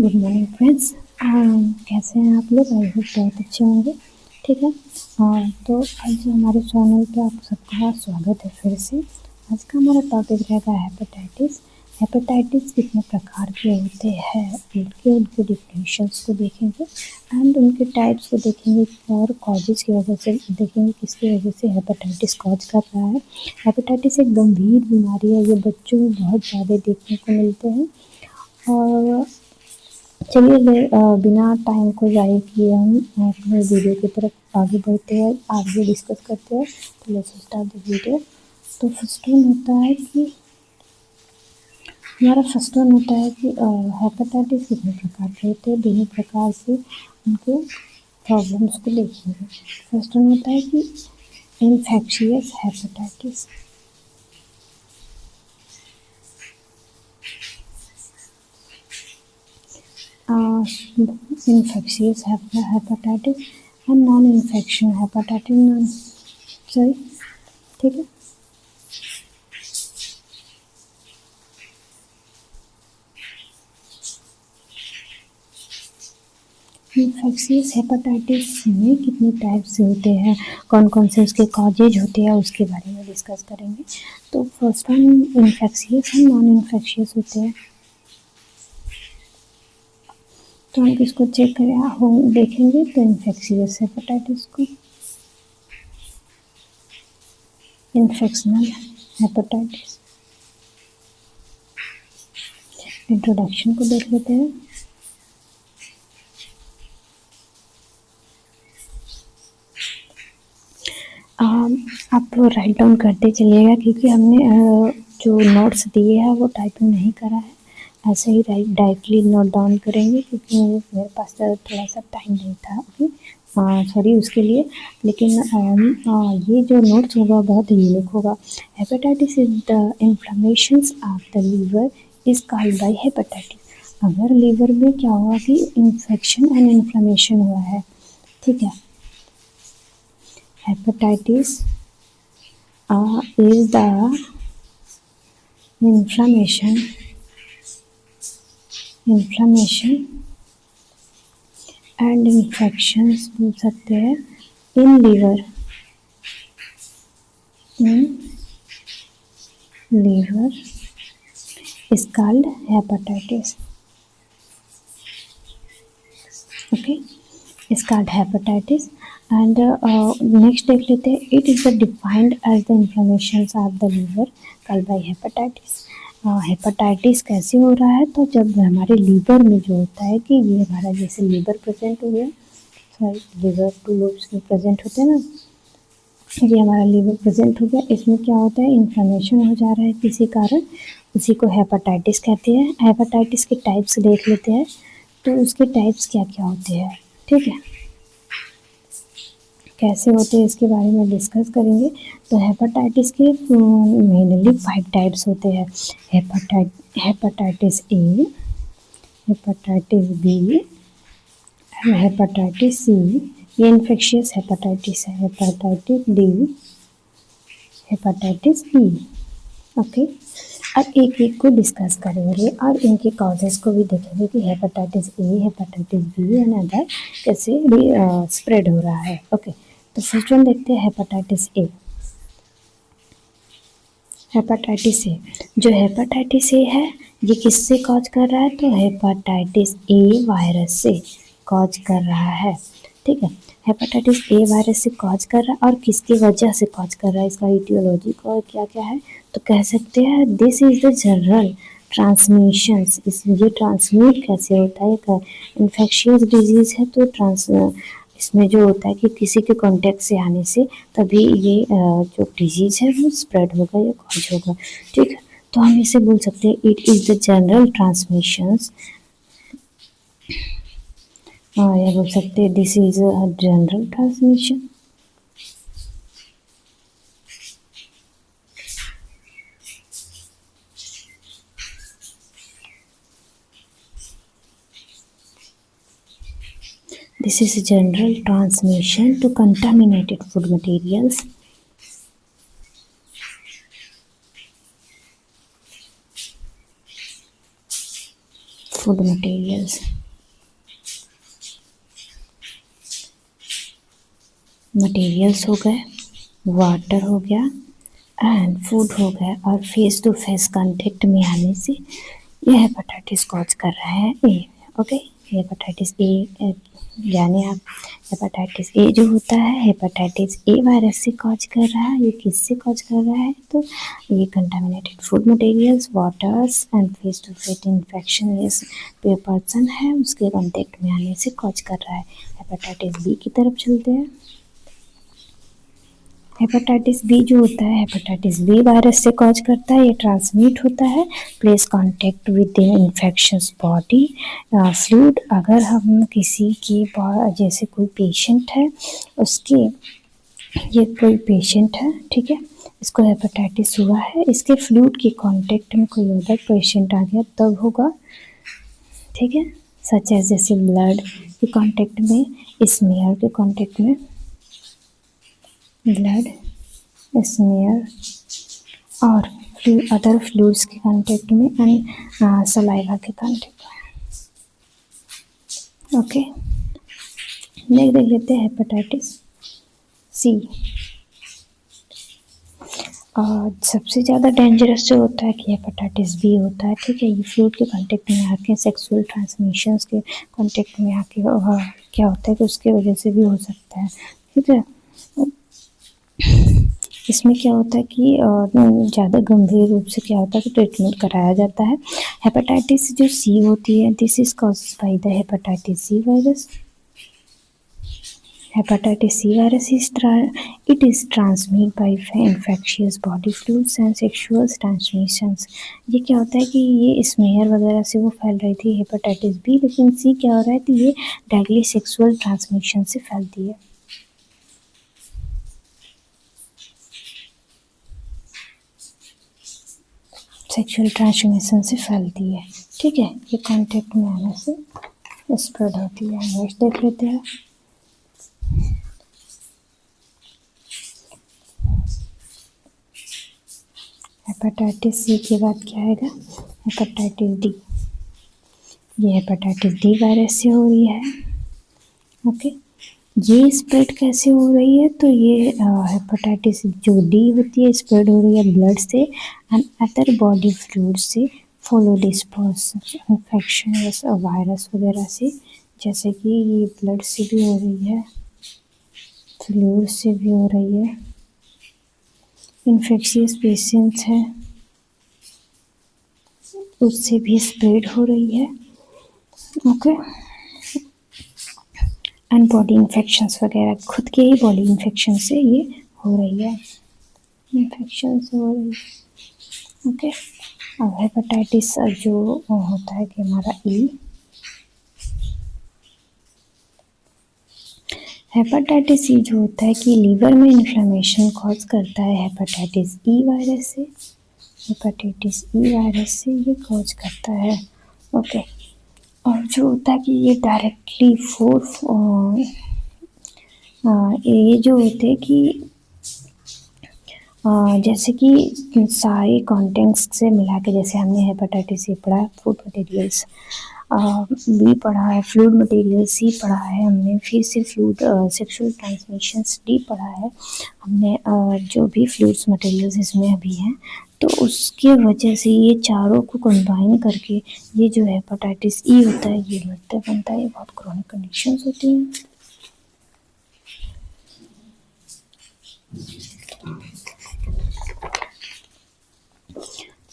Good morning friends. कैसे हैं आप लोग? आई होप बहुत अच्छे होंगे। ठीक है। तो आज हमारे चैनल पे आप सबका स्वागत है फिर से। आज का हमारा टॉपिक रहेगा हेपेटाइटिस। हेपेटाइटिस कितने प्रकार के होते हैं, उनके डिफिनेशंस को देखेंगे एंड उनके टाइप्स को देखेंगे और कॉजेज़ की वजह से देखेंगे किसकी वजह से हेपेटाइटिस कॉज कर रहा है। हेपेटाइटिस एक गंभीर बीमारी है, ये बच्चों में बहुत ज़्यादा देखने को मिलते हैं। और चलिए बिना टाइम को ज़ाया किए हम अपने वीडियो की तरफ आगे बढ़ते हैं, आगे डिस्कस करते हैं। तो लेट्स स्टार्ट द वीडियो। तो फर्स्ट वन होता है कि हेपेटाइटिस कितने प्रकार के होते हैं, दोनों प्रकार से उनके प्रॉब्लम्स को देखेंगे। फर्स्ट वन होता है कि infectious hepatitis. Infectious hepatitis and non infection hepatitis sorry, ठीक है। इन्फेक्शियस हेपेटाइटिस में कितने टाइप्स होते हैं, कौन कौन से उसके कॉजेज होते हैं, उसके बारे में डिस्कस करेंगे। तो first one infectious and non infectious होते हैं। तो हम किसको चेक करें, हम देखेंगे तो इन्फेक्शियस हेपेटाइटिस को। इन्फेक्शनल हेपेटाइटिस, इंट्रोडक्शन को देख लेते हैं। आप राइट डाउन करते चलिएगा क्योंकि हमने जो नोट्स दिए हैं वो टाइपिंग नहीं करा है, ऐसे ही डायरेक्टली नोट डाउन करेंगे क्योंकि मेरे पास थोड़ा सा टाइम नहीं था। ओके, सॉरी उसके लिए। लेकिन ये जो नोट्स होगा बहुत यूनिक होगा। Hepatitis is the inflammations of the liver is called by hepatitis. अगर लीवर में क्या हुआ कि इन्फेक्शन एंड इन्फ्लेमेशन हुआ है, ठीक है। Hepatitis is the inflammation and infections बोल सकते हैं in liver is called hepatitis. Okay, is called hepatitis. And next देख लेते हैं, it is defined as the inflammations of the liver called by hepatitis. Hepatitis कैसे हो रहा है, तो जब हमारे लीवर में जो होता है कि ये हमारा जैसे लीवर प्रेजेंट हो गया, सॉरी लीवर टू लोब्स में प्रेजेंट होते हैं ना, ये हमारा लीवर प्रेजेंट हो गया, इसमें क्या होता है इन्फ्लेमेशन हो जा रहा है किसी कारण, उसी को हेपेटाइटिस कहते हैं। हेपेटाइटिस के टाइप्स देख लेते हैं, तो उसके टाइप्स क्या क्या होते हैं, ठीक है, कैसे होते हैं इसके बारे में डिस्कस करेंगे। तो हेपेटाइटिस के मेनली 5 टाइप्स होते हैं। Hepatitis A, hepatitis B and hepatitis C, ये इन्फेक्शियस हेपेटाइटिस है। Hepatitis D, hepatitis E. Okay, अब एक एक को डिस्कस करेंगे और इनके कॉजेज को भी देखेंगे कि hepatitis A, hepatitis B and other कैसे स्प्रेड हो रहा है। ओके, तो फर्स्ट वन देखते हैं हेपेटाइटिस ए। हेपेटाइटिस ए, जो हेपेटाइटिस ए है ये किससे कॉज कर रहा है, तो हेपेटाइटिस ए वायरस से कॉज कर रहा है, ठीक है। हेपेटाइटिस ए वायरस से कॉज कर रहा है और किसकी वजह से कॉज कर रहा है, इसका इटियोलॉजी को क्या क्या है, तो कह सकते हैं this is the general transmissions. इस ये ट्रांसमिट कैसे होता है, इन्फेक्शियस डिजीज़ है तो इसमें जो होता है कि किसी के कांटेक्ट से आने से तभी ये जो डिजीज़ है वो स्प्रेड होगा या कॉज होगा, ठीक है। तो हम इसे बोल सकते हैं it is the general transmissions, या बोल सकते हैं this is a general transmission. This is a general transmission to contaminated food materials. Food materials, हो गए, वाटर हो गया एंड फूड हो गया, और फेस टू फेस कांटेक्ट में आने से ये हेपेटाइटिस कॉज कर रहा है ए। ओके, हेपेटाइटिस ए जाने आप, हेपेटाइटिस ए जो होता है हेपेटाइटिस ए वायरस से कॉज कर रहा है। ये किससे कॉज कर रहा है? तो ये contaminated food materials, waters and face to face infection इस पर्सन है उसके कांटेक्ट में आने से कॉज कर रहा है। हेपेटाइटिस बी की तरफ चलते हैं। हेपेटाइटिस बी जो होता है हेपेटाइटिस बी वायरस से कॉज करता है। ये ट्रांसमिट होता है place contact with in infections body fluid. अगर हम किसी की जैसे कोई पेशेंट है उसके, ये कोई पेशेंट है, ठीक है, इसको हेपेटाइटिस हुआ है, इसके फ्लूइड के कांटेक्ट में कोई अदर पेशेंट आ गया तब होगा, ठीक है। सच एज जैसे ब्लड के कांटेक्ट में, स्मेयर के कांटेक्ट में, ब्लड स्मेयर और अदर फ्लूइड्स के कांटेक्ट में एंड सलाइवा के कांटेक्ट में। ओके, नेक्स्ट देख लेते हैं हेपेटाइटिस सी। सबसे ज़्यादा डेंजरस जो होता है कि हेपेटाइटिस बी होता है, ठीक है। ये फ्लूइड के कांटेक्ट में आके, सेक्सुअल ट्रांसमिशंस के कांटेक्ट में आके क्या होता है कि उसके वजह से भी हो सकता है, ठीक है। इसमें क्या होता है कि ज़्यादा गंभीर रूप से क्या होता है कि ट्रीटमेंट कराया जाता है। हेपेटाइटिस जो सी होती है, this is caused by the hepatitis C virus. Hepatitis C virus is transmitted by infectious body fluids and sexual transmissions। ये क्या होता है कि ये स्मेयर वगैरह से वो फैल रही थी हेपेटाइटिस बी, लेकिन सी क्या हो रहा है कि ये डायरेक्टली सेक्सुअल ट्रांसमिशन से फैलती है। सेक्सुअल ट्रांसमिशन से फैलती है, ठीक है। ये कांटेक्ट में आने से स्प्रेड होती है। नेक्स्ट देख लेते हैं हेपेटाइटिस सी के बाद क्या आएगा? Hepatitis D. ये हेपेटाइटिस डी वायरस से हो रही है। ओके, ये स्प्रेड कैसे हो रही है? तो ये हेपेटाइटिस जो डी होती है स्प्रेड हो रही है ब्लड से एंड अदर बॉडी फ्लूइड से, फॉलो डिस्पर्स इन्फेक्शन वायरस वगैरह से, जैसे कि ये ब्लड से भी हो रही है, फ्लूइड से भी हो रही है, इन्फेक्शियस पेशेंट्स है उससे भी स्प्रेड हो रही है। ओके, एंड बॉडी इन्फेक्शंस वगैरह, खुद के ही बॉडी इन्फेक्शन से ये हो रही है, इन्फेक्शन से हो रही है। ओके, अब हेपेटाइटिस जो होता है कि हमारा ई, हेपेटाइटिस सी जो होता है कि लीवर में इन्फ्लेमेशन कॉज करता है हेपेटाइटिस ई वायरस से। हेपेटाइटिस ई वायरस से ये कॉज करता है। ओके, और जो होता है कि ये डायरेक्टली ये जो होते हैं कि जैसे कि सारे कंटेंट्स से मिला के, जैसे हमने हेपेटाइटिस सी पढ़ा, फूड मटेरियल्स बी पढ़ा है, फ्लूइड मटेरियल सी पढ़ा है हमने, फिर से फ्लूइड सेक्सुअल ट्रांसमिशंस डी पढ़ा है हमने, जो भी फ्लूइड्स मटेरियल्स इसमें अभी हैं, तो उसके वजह से ये चारों को कंबाइन करके ये जो हेपेटाइटिस ई होता है ये बनता है। ये बहुत क्रोनिक कंडीशंस होती हैं।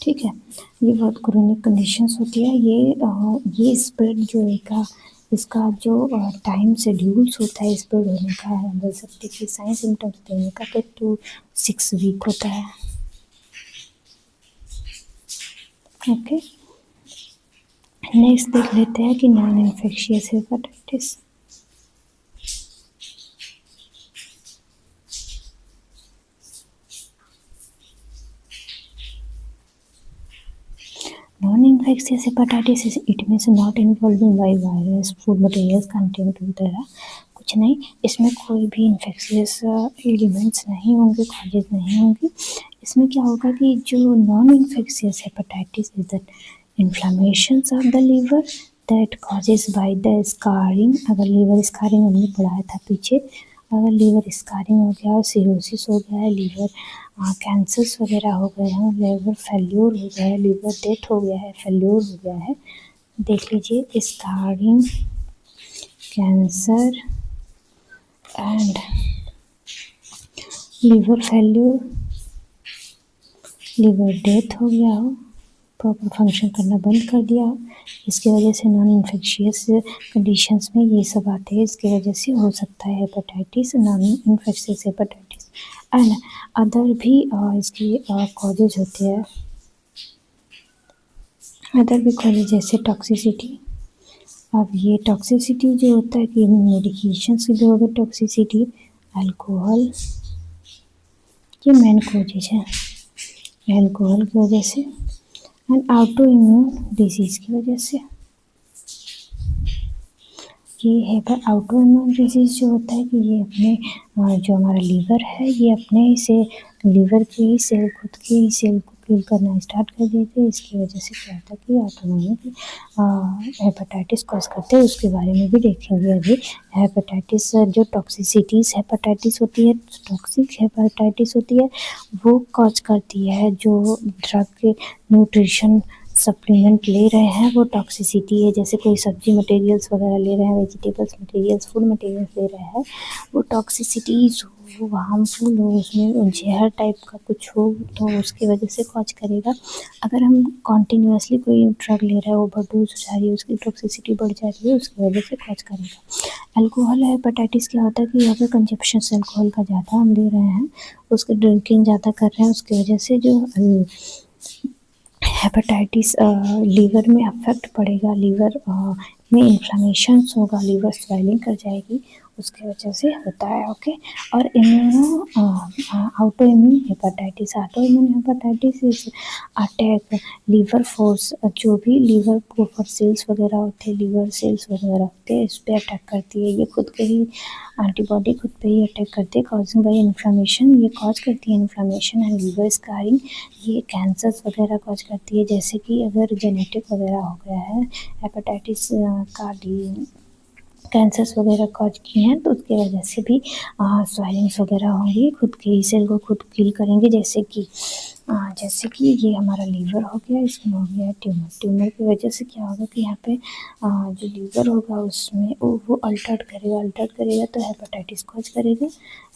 ठीक है, ये बहुत क्रोनिक कंडीशंस होती है। ये स्प्रेड जो है इसका जो टाइम शेड्यूल्स होता है स्प्रेड होने का, बोल सकते कि साइन सिम्टम्स देने का, तो 2 to 6 वीक होता है। ओके, नेक्स्ट देख लेते हैं कि non infectious hepatitis. Non-infectious hepatitis is it means not involving by virus, food materials, contained वगैरह कुछ नहीं, इसमें कोई भी इन्फेक्शियस एलिमेंट्स नहीं होंगे, कॉजेज नहीं होंगी। इसमें क्या होगा कि जो non infectious hepatitis is that inflammations of the liver that causes by the scarring, अगर लीवर स्कारिंग हमने पढ़ाया था पीछे, अगर लीवर स्कारिंग हो गया, सिरोसिस हो गया है, लीवर कैंसर्स वगैरह हो गए हैं, लीवर फेल्योर हो गया है, लीवर डेथ हो गया है, फेल्योर हो गया है, देख लीजिए scarring, cancer and liver failure, liver death हो गया हो, प्रॉपर फंक्शन करना बंद कर दिया हो, इसकी वजह से नॉन इन्फेक्शियस कंडीशंस में ये सब आते हैं, इसकी वजह से हो सकता है hepatitis, non infectious hepatitis and other भी इसकी कॉजेज होते हैं, अदर भी कॉजेज जैसे टॉक्सिसिटी। अब ये टॉक्सिसिटी जो होता है कि मेडिकेशंस की जो होगी टॉक्सिसिटी, अल्कोहल, ये मेन कॉजेज है, अल्कोहल की वजह से एंड ऑटो इम्यून डिजीज़ की वजह से। ये है पर ऑटो इम्यून डिजीज़ जो होता है कि ये अपने जो हमारा लीवर है ये अपने से लीवर के ही सेल, खुद के ही सेल को किल करना स्टार्ट कर देते हैं, इसकी वजह से क्या होता है कि ऑटो इम्यून हेपेटाइटिस कॉज करते हैं, उसके बारे में भी देखेंगे अभी। हेपेटाइटिस जो टॉक्सिसिटीज़ हेपेटाइटिस होती है, टॉक्सिक हेपेटाइटिस होती है, वो कॉज करती है जो ड्रग के न्यूट्रिशन सप्लीमेंट ले रहे हैं वो टॉक्सिसिटी है, जैसे कोई सब्जी मटेरियल्स वगैरह ले रहे हैं, वेजिटेबल्स मटेरियल्स, फूड मटेरियल्स ले रहे हैं, वो टॉक्सिसिटीज़ हो, हार्मफुल हो, उसमें जहर टाइप का कुछ हो तो उसकी वजह से कॉज करेगा। अगर हम कॉन्टीन्यूसली कोई ड्रग ले रहे हैं, ओवरडोज हो जा रही है, उसकी टॉक्सिसिटी बढ़ जा रही है, उसकी वजह से कॉज करेगा। अल्कोहल हेपेटाइटिस क्या होता है कि अगर कंजप्शन अल्कोहल का ज़्यादा हम ले रहे हैं, उसकी ड्रिंकिंग ज़्यादा कर रहे हैं, उसकी वजह से जो हेपेटाइटिस लीवर में अफेक्ट पड़ेगा, लीवर में इन्फ्लामेशंस होगा, लीवर स्वेलिंग कर जाएगी, उसकी वजह से होता है। ओके, और auto immune hepatitis, auto immune hepatitis is attack liver force, जो भी लीवर प्रॉपर सेल्स वगैरह होते हैं, लीवर सेल्स वगैरह होते हैं, इस पर अटैक करती है, ये खुद के ही एंटीबॉडी खुद पे ही अटैक करते हैं, कॉजिंग बाय इन्फ्लामेशन, ये कॉज करती है इन्फ्लामेशन एंड लीवर स्कारिंग, ये कैंसर्स वगैरह कॉज करती है, जैसे कि अगर जेनेटिक वगैरह हो गया है हेपेटाइटिस का कैंसर्स वगैरह कॉज किए हैं तो उसकी वजह से भी स्वेलिंग्स वगैरह होंगी, खुद के ही सेल को खुद किल करेंगे, जैसे कि ये हमारा लीवर हो गया, इसमें हो गया ट्यूमर, ट्यूमर की वजह से क्या होगा कि यहाँ पे जो लीवर होगा उसमें वो अल्टर्ड करेगा तो हेपेटाइटिस कॉज करेगा।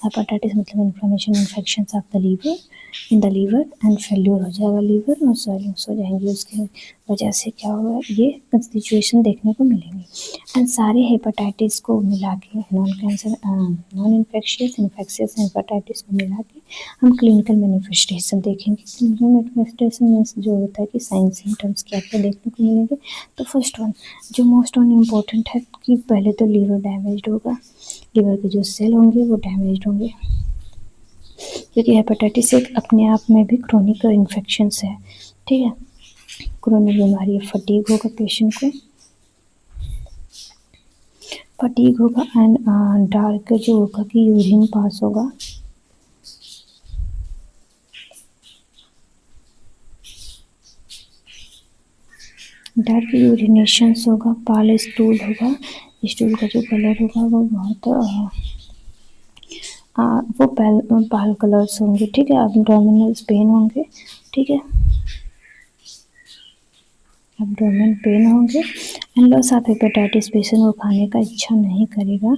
हेपेटाइटिस मतलब inflammation, infection of the liver, in the liver and failure हो जाएगा लीवर और स्वेलिंग्स हो जाएंगी, उसकी वजह से क्या होगा ये कंस्टिट्यूशन देखने को मिलेंगी। एंड सारे हेपेटाइटिस को मिला के नॉन इन्फेक्शियस हेपेटाइटिस को मिला के हम क्लिनिकल मैनिफेस्टेशन देखेंगे। क्लिनिकल मैनिफेस्टेशन में जो होता है कि साइन सिम्टम्स क्या क्या देखने को मिलेंगे। तो फर्स्ट वन जो मोस्ट वन इम्पोर्टेंट है कि पहले तो लीवर डैमेज होगा, लीवर के जो सेल होंगे वो डैमेज होंगे, क्योंकि हेपेटाइटिस एक अपने आप में भी क्रोनिक इन्फेक्शंस है, ठीक है, क्रोनिक बीमारी है। फटीग होगा पेशेंट को, फटीग होगा एंड डार्क जो होगा कि यूरिन पास होगा, डार्क यूरिनेशंस होगा, पाल स्टूल होगा, स्टूल का जो कलर होगा वो बहुत वो पाल कलर्स होंगे, ठीक है, एब्डोमिनल पेन होंगे, ठीक है, एब्डोमेन पेन होंगे and loss of hepatitis, patient को खाने का इच्छा नहीं करेगा।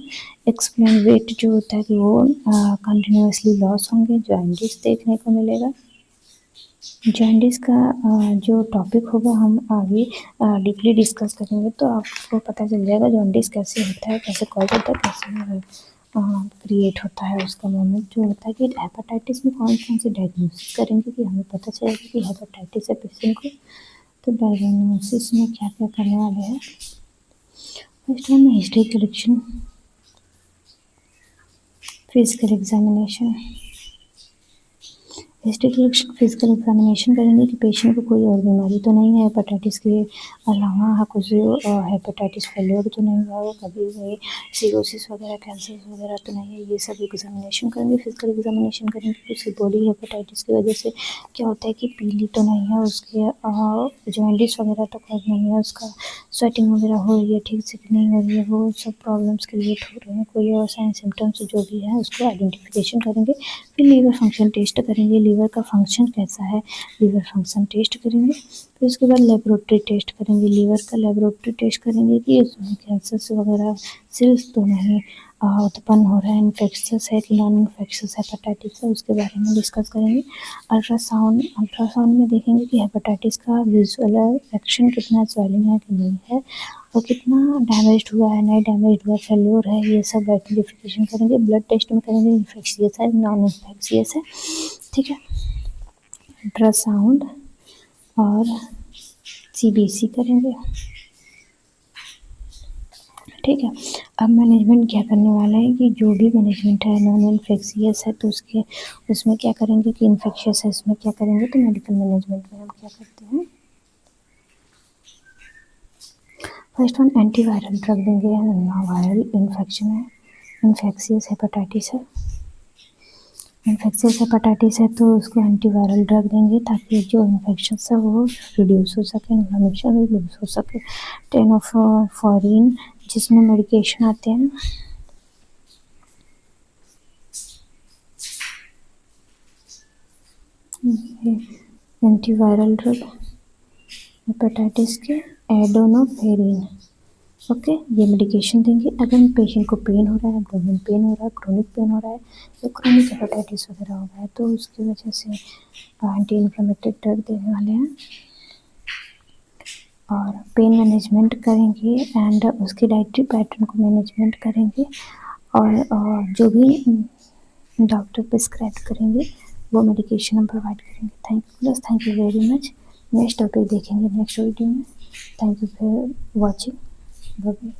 एक्सप्लेन वेट जो होता है कि वो कंटिन्यूसली लॉस होंगे, जॉइंटिस देखने को मिलेगा। जॉइंटिस का जो टॉपिक होगा हम आगे डीपली डिस्कस करेंगे, तो आपको पता चल जाएगा जॉइंटिस कैसे होता है, कैसे कॉज होता है, कैसे क्रिएट होता है। उसका मोमेंट जो होता है कि हेपेटाइटिस में कौन कौन से डायग्नोसिस करेंगे कि हमें पता चलेगा कि हेपेटाइटिस है पेशेंट को। तो डायग्नोसिस में क्या क्या करने वाले हैं, first one history collection, physical examination, physical examination करेंगे कि पेशेंट को कोई और बीमारी तो नहीं है, हेपेटाइटिस के अलावा कुछ हेपेटाइटिस फेलियर तो नहीं हुआ, कभी भी सीरोसिस वगैरह कैंसर वगैरह तो नहीं है, ये सब एग्जामिनेशन करेंगे। फिजिकल एग्जामिनेशन करेंगे कि उसकी बॉडी हेपेटाइटिस की वजह से क्या होता है कि पीली तो नहीं है, उसके जॉइंटिस वगैरह तो कुछ नहीं है, उसका स्वेटिंग वगैरह हो रही है ठीक से कि नहीं हो रही है, वो सब प्रॉब्लम्स क्रिएट हो रहे हैं, कोई और साइन सिम्टम्स जो भी है उसको आइडेंटिफिकेशन करेंगे। फिर लीवर फंक्शन टेस्ट करेंगे, लीवर का फंक्शन कैसा है, लीवर फंक्शन टेस्ट करेंगे। फिर उसके बाद लेबोरेटरी टेस्ट करेंगे, लीवर का लेबोरेटरी टेस्ट करेंगे कि उसमें कैंसर्स वगैरह सेल्स तो नहीं उत्पन्न हो रहा है, इन्फेक्शस है कि नॉन इन्फेक्शस हेपेटाइटिस है, उसके बारे में डिस्कस करेंगे। अल्ट्रासाउंड में देखेंगे कि हेपेटाइटिस का विजुअल एक्शन कितना स्वेलिंग है कि नहीं है, और कितना डैमेज हुआ है नहीं डैमेज हुआ, फेल्योर है, ये सब आइडेंटिफिकेशन करेंगे। ब्लड टेस्ट में करेंगे इन्फेक्शियस है नॉन इन्फेक्शियस है, ठीक है। अल्ट्रासाउंड और सीबीसी करेंगे, ठीक है। अब मैनेजमेंट क्या करने वाला है कि जो भी मैनेजमेंट है नॉन इन्फेक्शियस है तो उसमें क्या करेंगे कि इन्फेक्शियस है उसमें क्या करेंगे, तो मेडिकल मैनेजमेंट में हम क्या करते हैं, फर्स्ट वन एंटीवायरल ड्रग देंगे। वायरल इन्फेक्शन है, इन्फेक्शियस हेपेटाइटिस है, इन्फेक्शियस हेपेटाइटिस है तो उसको एंटीवायरल ड्रग देंगे ताकि जो इन्फेक्शन है वो रिड्यूस हो सके, इन्फ्लेमेशन रिड्यूस हो सके। टेनोफॉरिन जिसमें मेडिकेशन आते हैं, एंटीवायरल ड्रग हेपेटाइटिस के एडोनोफेरिन, ओके, ये मेडिकेशन देंगे। अगर पेशेंट को पेन हो रहा है, एब्डोमेन पेन हो रहा है, क्रोनिक पेन हो रहा है या क्रोनिक हेपेटाइटिस वगैरह हो रहा है तो उसकी वजह से एंटी इन्फ्लेमेटरी ड्रग देने वाले हैं। और पेन मैनेजमेंट करेंगे एंड उसकी डाइटरी पैटर्न को मैनेजमेंट करेंगे, और जो भी डॉक्टर प्रिस्क्राइब करेंगे वो मेडिकेशन हम प्रोवाइड करेंगे। Thank you very much. Next topic देखेंगे नेक्स्ट वीडियो में। Thank you for watching. Bye.